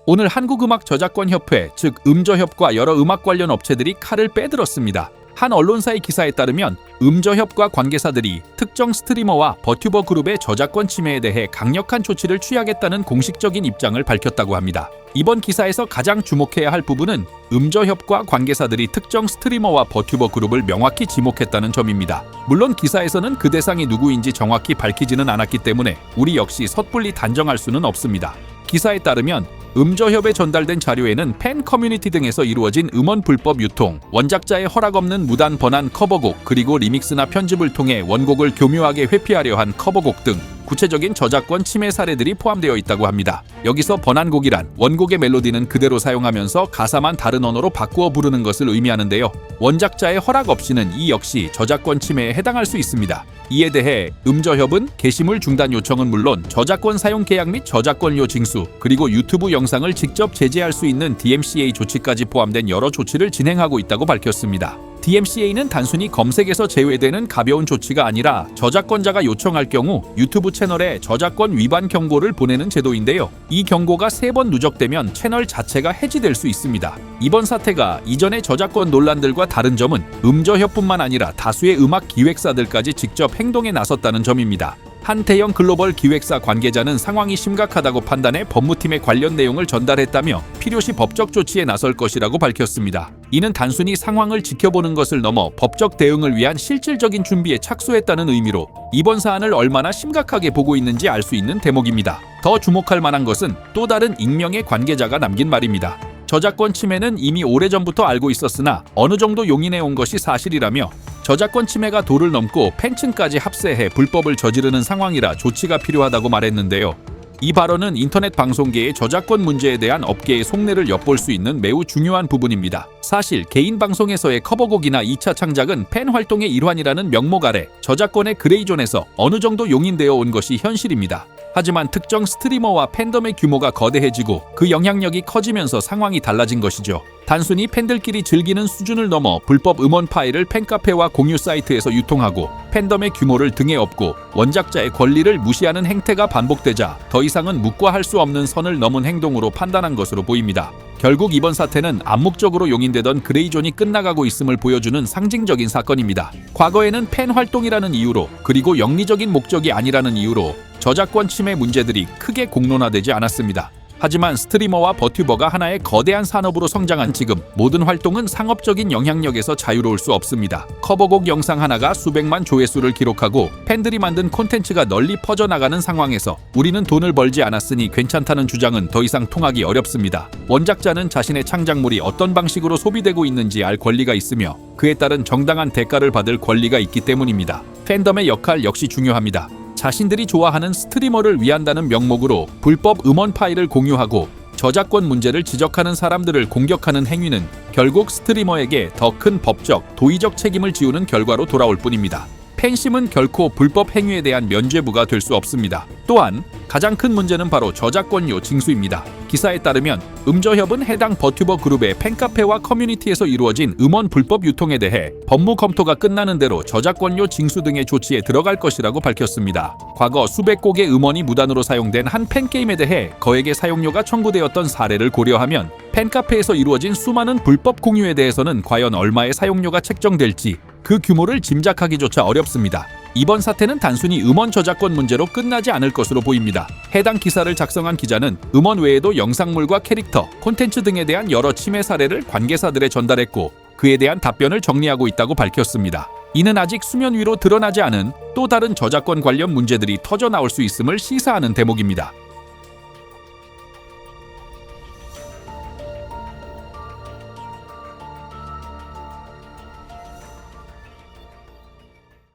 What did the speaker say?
오늘 한국음악저작권협회, 즉 음저협과 여러 음악 관련 업체들이 칼을 빼들었습니다. 한 언론사의 기사에 따르면 음저협과 관계사들이 특정 스트리머와 버튜버 그룹의 저작권 침해에 대해 강력한 조치를 취하겠다는 공식적인 입장을 밝혔다고 합니다. 이번 기사에서 가장 주목해야 할 부분은 음저협과 관계사들이 특정 스트리머와 버튜버 그룹을 명확히 지목했다는 점입니다. 물론 기사에서는 그 대상이 누구인지 정확히 밝히지는 않았기 때문에 우리 역시 섣불리 단정할 수는 없습니다. 기사에 따르면 음저협에 전달된 자료에는 팬 커뮤니티 등에서 이루어진 음원 불법 유통, 원작자의 허락 없는 무단 번안 커버곡, 그리고 리믹스나 편집을 통해 원곡을 교묘하게 회피하려 한 커버곡 등 구체적인 저작권 침해 사례들이 포함되어 있다고 합니다. 여기서 번안곡이란 원곡의 멜로디는 그대로 사용하면서 가사만 다른 언어로 바꾸어 부르는 것을 의미하는데요. 원작자의 허락 없이는 이 역시 저작권 침해에 해당할 수 있습니다. 이에 대해 음저협은 게시물 중단 요청은 물론 저작권 사용 계약 및 저작권료 징수, 그리고 유튜브 영상을 직접 제재할 수 있는 DMCA 조치까지 포함된 여러 조치를 진행하고 있다고 밝혔습니다. DMCA는 단순히 검색에서 제외되는 가벼운 조치가 아니라 저작권자가 요청할 경우 유튜브 채널에 저작권 위반 경고를 보내는 제도인데요. 이 경고가 3번 누적되면 채널 자체가 해지될 수 있습니다. 이번 사태가 이전의 저작권 논란들과 다른 점은 음저협뿐만 아니라 다수의 음악 기획사들까지 직접 행동에 나섰다는 점입니다. 한 대형 글로벌 기획사 관계자는 상황이 심각하다고 판단해 법무팀에 관련 내용을 전달했다며 필요시 법적 조치에 나설 것이라고 밝혔습니다. 이는 단순히 상황을 지켜보는 것을 넘어 법적 대응을 위한 실질적인 준비에 착수했다는 의미로 이번 사안을 얼마나 심각하게 보고 있는지 알 수 있는 대목입니다. 더 주목할 만한 것은 또 다른 익명의 관계자가 남긴 말입니다. 저작권 침해는 이미 오래전부터 알고 있었으나 어느 정도 용인해 온 것이 사실이라며 저작권 침해가 도를 넘고 팬층까지 합세해 불법을 저지르는 상황이라 조치가 필요하다고 말했는데요. 이 발언은 인터넷 방송계의 저작권 문제에 대한 업계의 속내를 엿볼 수 있는 매우 중요한 부분입니다. 사실 개인 방송에서의 커버곡이나 2차 창작은 팬 활동의 일환이라는 명목 아래 저작권의 그레이존에서 어느 정도 용인되어 온 것이 현실입니다. 하지만 특정 스트리머와 팬덤의 규모가 거대해지고 그 영향력이 커지면서 상황이 달라진 것이죠. 단순히 팬들끼리 즐기는 수준을 넘어 불법 음원 파일을 팬카페와 공유 사이트에서 유통하고 팬덤의 규모를 등에 업고 원작자의 권리를 무시하는 행태가 반복되자 더 이상은 묵과할 수 없는 선을 넘은 행동으로 판단한 것으로 보입니다. 결국 이번 사태는 암묵적으로 용인되던 그레이존이 끝나가고 있음을 보여주는 상징적인 사건입니다. 과거에는 팬 활동이라는 이유로, 그리고 영리적인 목적이 아니라는 이유로 저작권 침해 문제들이 크게 공론화되지 않았습니다. 하지만 스트리머와 버튜버가 하나의 거대한 산업으로 성장한 지금 모든 활동은 상업적인 영향력에서 자유로울 수 없습니다. 커버곡 영상 하나가 수백만 조회수를 기록하고 팬들이 만든 콘텐츠가 널리 퍼져나가는 상황에서 우리는 돈을 벌지 않았으니 괜찮다는 주장은 더 이상 통하기 어렵습니다. 원작자는 자신의 창작물이 어떤 방식으로 소비되고 있는지 알 권리가 있으며 그에 따른 정당한 대가를 받을 권리가 있기 때문입니다. 팬덤의 역할 역시 중요합니다. 자신들이 좋아하는 스트리머를 위한다는 명목으로 불법 음원 파일을 공유하고 저작권 문제를 지적하는 사람들을 공격하는 행위는 결국 스트리머에게 더 큰 법적, 도의적 책임을 지우는 결과로 돌아올 뿐입니다. 팬심은 결코 불법 행위에 대한 면죄부가 될 수 없습니다. 또한 가장 큰 문제는 바로 저작권료 징수입니다. 기사에 따르면 음저협은 해당 버튜버 그룹의 팬카페와 커뮤니티에서 이루어진 음원 불법 유통에 대해 법무 검토가 끝나는 대로 저작권료 징수 등의 조치에 들어갈 것이라고 밝혔습니다. 과거 수백 곡의 음원이 무단으로 사용된 한 팬게임에 대해 거액의 사용료가 청구되었던 사례를 고려하면 팬카페에서 이루어진 수많은 불법 공유에 대해서는 과연 얼마의 사용료가 책정될지 그 규모를 짐작하기조차 어렵습니다. 이번 사태는 단순히 음원 저작권 문제로 끝나지 않을 것으로 보입니다. 해당 기사를 작성한 기자는 음원 외에도 영상물과 캐릭터, 콘텐츠 등에 대한 여러 침해 사례를 관계사들에 전달했고 그에 대한 답변을 정리하고 있다고 밝혔습니다. 이는 아직 수면 위로 드러나지 않은 또 다른 저작권 관련 문제들이 터져 나올 수 있음을 시사하는 대목입니다.